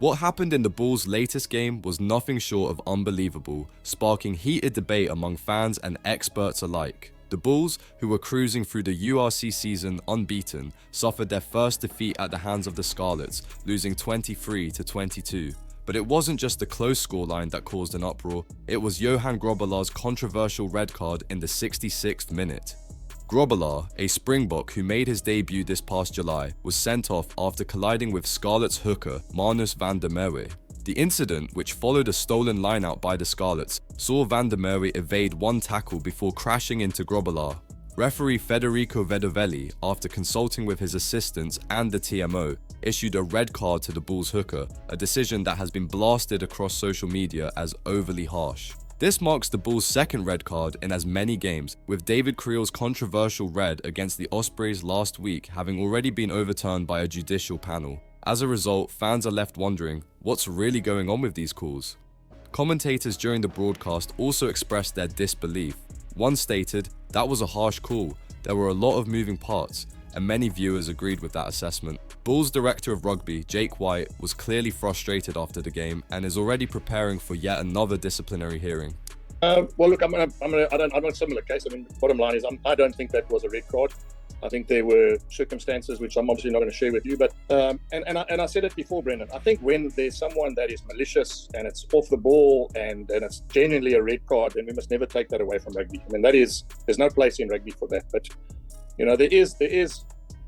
What happened in the Bulls' latest game was nothing short of unbelievable, sparking heated debate among fans and experts alike. The Bulls, who were cruising through the URC season unbeaten, suffered their first defeat at the hands of the Scarlets, losing 23-22. But it wasn't just the close scoreline that caused an uproar, it was Johan Grobbelaar's controversial red card in the 66th minute. Grobbelaar, a Springbok who made his debut this past July, was sent off after colliding with Scarlets hooker Marnus van der Merwe. The incident, which followed a stolen lineout by the Scarlets, saw van der Merwe evade one tackle before crashing into Grobbelaar. Referee Federico Vedovelli, after consulting with his assistants and the TMO, issued a red card to the Bulls hooker, a decision that has been blasted across social media as overly harsh. This marks the Bulls' second red card in as many games, with David Creel's controversial red against the Ospreys last week having already been overturned by a judicial panel. As a result, fans are left wondering, what's really going on with these calls? Commentators during the broadcast also expressed their disbelief. One stated, "That was a harsh call, there were a lot of moving parts," and many viewers agreed with that assessment. Bulls director of rugby, Jake White, was clearly frustrated after the game and is already preparing for yet another disciplinary hearing. Well, look, I'm on a similar case. I mean, bottom line is, I don't think that was a red card. I think there were circumstances which I'm obviously not going to share with you, but and I said it before, Brendan. I think when there's someone that is malicious and it's off the ball and it's genuinely a red card, then we must never take that away from rugby. I mean, there's no place in rugby for that. But you know, there is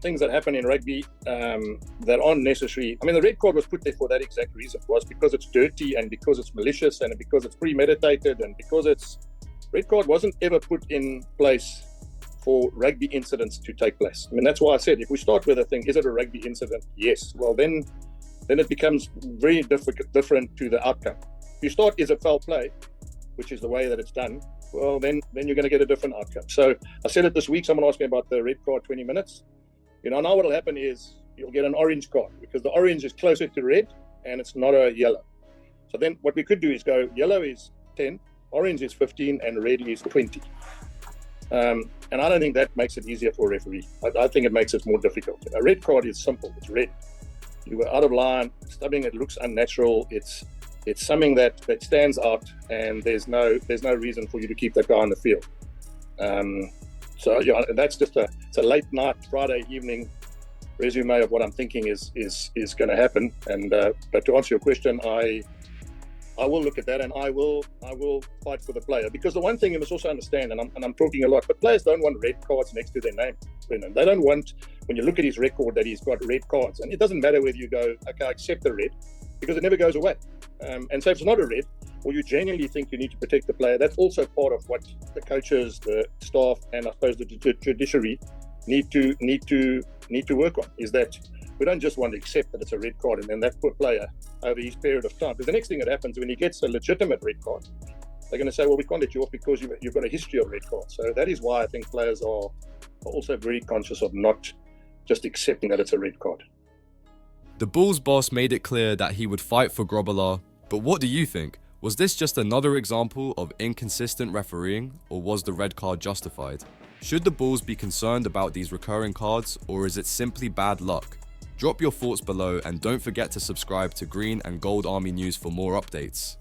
things that happen in rugby that aren't necessary. I mean, the red card was put there for that exact reason. It was because it's dirty and because it's malicious and because it's premeditated and because red card wasn't ever put in place for rugby incidents to take place. I mean, that's why I said, if we start with a thing, is it a rugby incident? Yes. Well, then it becomes very different to the outcome. If you start, is it foul play, which is the way that it's done, well, then you're going to get a different outcome. So I said it this week, someone asked me about the red card 20 minutes. You know, now what will happen is you'll get an orange card because the orange is closer to red and it's not a yellow. So then what we could do is go, yellow is 10, orange is 15, and red is 20. And I don't think that makes it easier for a referee. I think it makes it more difficult. A red card is simple. It's red. You were out of line, something that looks unnatural. It's something that stands out, and there's no reason for you to keep that guy on the field. So yeah, that's just it's a late night Friday evening resume of what I'm thinking is going to happen. And but to answer your question, I will look at that and I will fight for the player, because the one thing you must also understand, and I'm talking a lot, but players don't want red cards next to their name, Brendan. They don't want, when you look at his record, that he's got red cards, and it doesn't matter whether you go, okay, I accept the red, because it never goes away. And so if it's not a red, or you genuinely think you need to protect the player, that's also part of what the coaches, the staff, and I suppose the judiciary need to work on, is that we don't just want to accept that it's a red card and then that poor player over his period of time. Because the next thing that happens when he gets a legitimate red card, they're going to say, well, we can't let you off because you've got a history of red cards. So that is why I think players are also very conscious of not just accepting that it's a red card. The Bulls boss made it clear that he would fight for Grobbelaar, but what do you think? Was this just another example of inconsistent refereeing, or was the red card justified? Should the Bulls be concerned about these recurring cards, or is it simply bad luck? Drop your thoughts below and don't forget to subscribe to Green and Gold Army News for more updates.